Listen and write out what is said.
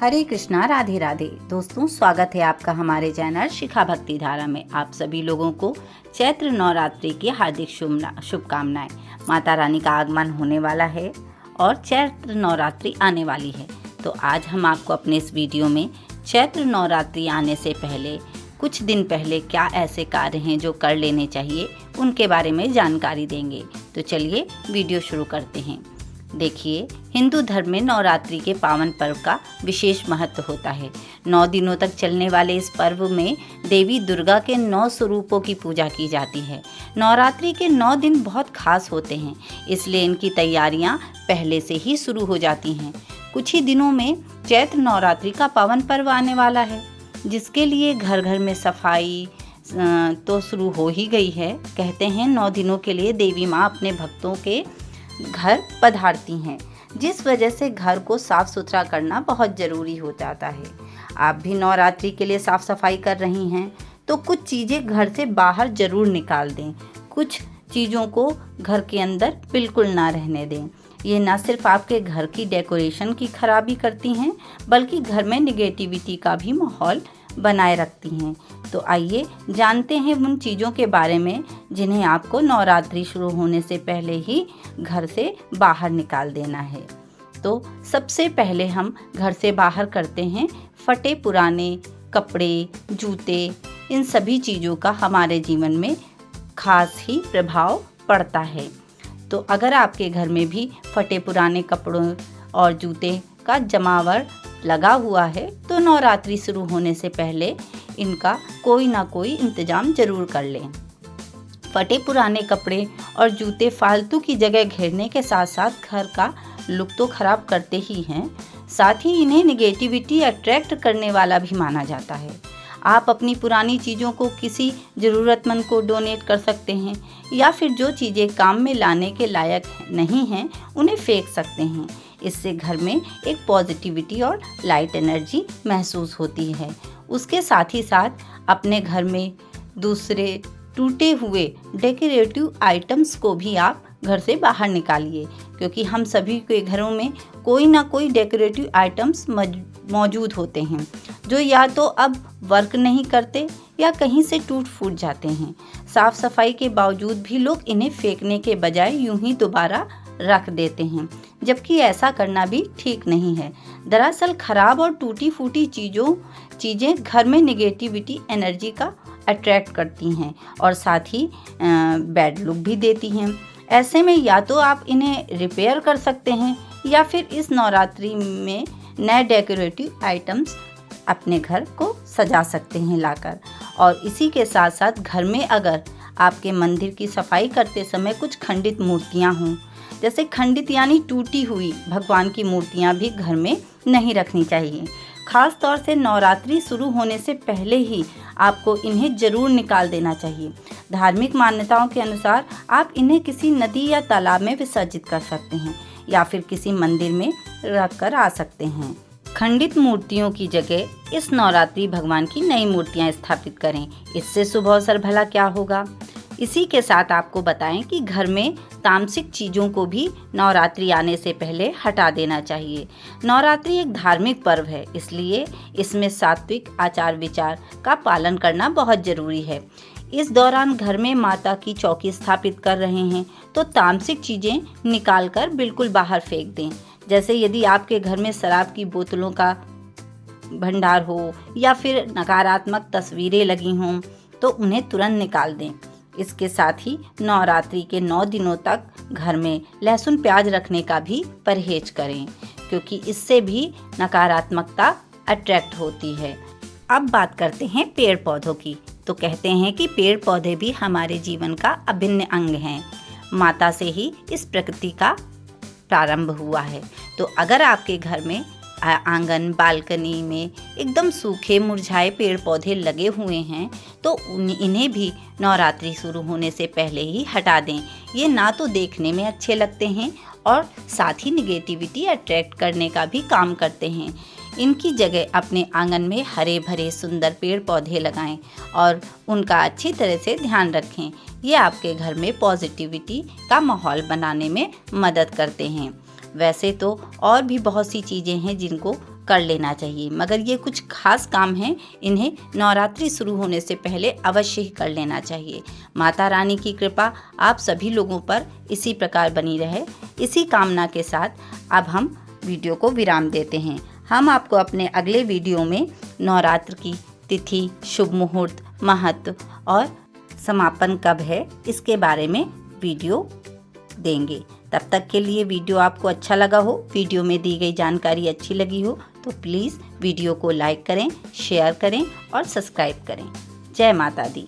हरे कृष्णा, राधे राधे। दोस्तों, स्वागत है आपका हमारे चैनल शिखा भक्ति धारा में। आप सभी लोगों को चैत्र नवरात्रि की हार्दिक शुभकामनाएं। माता रानी का आगमन होने वाला है और चैत्र नवरात्रि आने वाली है। तो आज हम आपको अपने इस वीडियो में चैत्र नवरात्रि आने से पहले कुछ दिन पहले क्या ऐसे कार्य हैं जो कर लेने चाहिए, उनके बारे में जानकारी देंगे। तो चलिए वीडियो शुरू करते हैं। देखिए, हिंदू धर्म में नवरात्रि के पावन पर्व का विशेष महत्व होता है। 9 दिनों तक चलने वाले इस पर्व में देवी दुर्गा के 9 स्वरूपों की पूजा की जाती है। नवरात्रि के 9 दिन बहुत खास होते हैं, इसलिए इनकी तैयारियां पहले से ही शुरू हो जाती हैं। कुछ ही दिनों में चैत्र नवरात्रि का पावन पर्व आने वाला है, जिसके लिए घर घर में सफाई तो शुरू हो ही गई है। कहते हैं 9 दिनों के लिए देवी माँ अपने भक्तों के घर पधारती हैं, जिस वजह से घर को साफ सुथरा करना बहुत ज़रूरी हो जाता है। आप भी नवरात्रि के लिए साफ सफाई कर रही हैं तो कुछ चीज़ें घर से बाहर ज़रूर निकाल दें। कुछ चीज़ों को घर के अंदर बिल्कुल ना रहने दें। ये ना सिर्फ आपके घर की डेकोरेशन की खराबी करती हैं, बल्कि घर में निगेटिविटी का भी माहौल बनाए रखती हैं। तो आइए जानते हैं उन चीज़ों के बारे में जिन्हें आपको नवरात्रि शुरू होने से पहले ही घर से बाहर निकाल देना है। तो सबसे पहले हम घर से बाहर करते हैं फटे पुराने कपड़े, जूते। इन सभी चीज़ों का हमारे जीवन में खास ही प्रभाव पड़ता है। तो अगर आपके घर में भी फटे पुराने कपड़ों और जूते का जमावड़ लगा हुआ है तो नवरात्रि शुरू होने से पहले इनका कोई ना कोई इंतजाम जरूर कर लें। फटे पुराने कपड़े और जूते फालतू की जगह घेरने के साथ साथ घर का लुक तो खराब करते ही हैं, साथ ही इन्हें निगेटिविटी अट्रैक्ट करने वाला भी माना जाता है। आप अपनी पुरानी चीज़ों को किसी ज़रूरतमंद को डोनेट कर सकते हैं, या फिर जो चीज़ें काम में लाने के लायक नहीं हैं उन्हें फेंक सकते हैं। इससे घर में एक पॉजिटिविटी और लाइट एनर्जी महसूस होती है। उसके साथ ही साथ अपने घर में दूसरे टूटे हुए डेकोरेटिव आइटम्स को भी आप घर से बाहर निकालिए, क्योंकि हम सभी के घरों में कोई ना कोई डेकोरेटिव आइटम्स मौजूद होते हैं जो या तो अब वर्क नहीं करते या कहीं से टूट फूट जाते हैं। साफ सफाई के बावजूद भी लोग इन्हें फेंकने के बजाय यूं ही दोबारा रख देते हैं, जबकि ऐसा करना भी ठीक नहीं है। दरअसल खराब और टूटी फूटी चीज़ें घर में निगेटिविटी एनर्जी का अट्रैक्ट करती हैं और साथ ही बैड लुक भी देती हैं। ऐसे में या तो आप इन्हें रिपेयर कर सकते हैं या फिर इस नवरात्रि में नए डेकोरेटिव आइटम्स अपने घर को सजा सकते हैं लाकर। और इसी के साथ साथ घर में अगर आपके मंदिर की सफाई करते समय कुछ खंडित मूर्तियां हों, जैसे खंडित यानी टूटी हुई भगवान की मूर्तियां भी घर में नहीं रखनी चाहिए। खास तौर से नवरात्रि शुरू होने से पहले ही आपको इन्हें जरूर निकाल देना चाहिए। धार्मिक मान्यताओं के अनुसार आप इन्हें किसी नदी या तालाब में विसर्जित कर सकते हैं या फिर किसी मंदिर में रख कर आ सकते हैं। खंडित मूर्तियों की जगह इस नवरात्रि भगवान की नई मूर्तियां स्थापित करें। इससे शुभ अवसर भला क्या होगा। इसी के साथ आपको बताएं कि घर में तामसिक चीज़ों को भी नवरात्रि आने से पहले हटा देना चाहिए। नवरात्रि एक धार्मिक पर्व है, इसलिए इसमें सात्विक आचार विचार का पालन करना बहुत ज़रूरी है। इस दौरान घर में माता की चौकी स्थापित कर रहे हैं तो तामसिक चीज़ें निकालकर बिल्कुल बाहर फेंक दें। जैसे यदि आपके घर में शराब की बोतलों का भंडार हो या फिर नकारात्मक तस्वीरें लगी हों तो उन्हें तुरंत निकाल दें। इसके साथ ही नवरात्रि के 9 दिनों तक घर में लहसुन प्याज रखने का भी परहेज करें, क्योंकि इससे भी नकारात्मकता अट्रैक्ट होती है। अब बात करते हैं पेड़ पौधों की। तो कहते हैं कि पेड़ पौधे भी हमारे जीवन का अभिन्न अंग हैं। माता से ही इस प्रकृति का प्रारंभ हुआ है। तो अगर आपके घर में आंगन बालकनी में एकदम सूखे मुरझाए पेड़ पौधे लगे हुए हैं तो इन्हें भी नवरात्रि शुरू होने से पहले ही हटा दें। ये ना तो देखने में अच्छे लगते हैं और साथ ही निगेटिविटी अट्रैक्ट करने का भी काम करते हैं। इनकी जगह अपने आंगन में हरे भरे सुंदर पेड़ पौधे लगाएं और उनका अच्छी तरह से ध्यान रखें। ये आपके घर में पॉजिटिविटी का माहौल बनाने में मदद करते हैं। वैसे तो और भी बहुत सी चीज़ें हैं जिनको कर लेना चाहिए, मगर ये कुछ खास काम हैं, इन्हें नवरात्रि शुरू होने से पहले अवश्य ही कर लेना चाहिए। माता रानी की कृपा आप सभी लोगों पर इसी प्रकार बनी रहे। इसी कामना के साथ अब हम वीडियो को विराम देते हैं। हम आपको अपने अगले वीडियो में नवरात्र की तिथि, शुभ मुहूर्त, महत्व और समापन कब है, इसके बारे में वीडियो देंगे। तब तक के लिए वीडियो आपको अच्छा लगा हो, वीडियो में दी गई जानकारी अच्छी लगी हो तो प्लीज़ वीडियो को लाइक करें, शेयर करें और सब्सक्राइब करें। जय माता दी।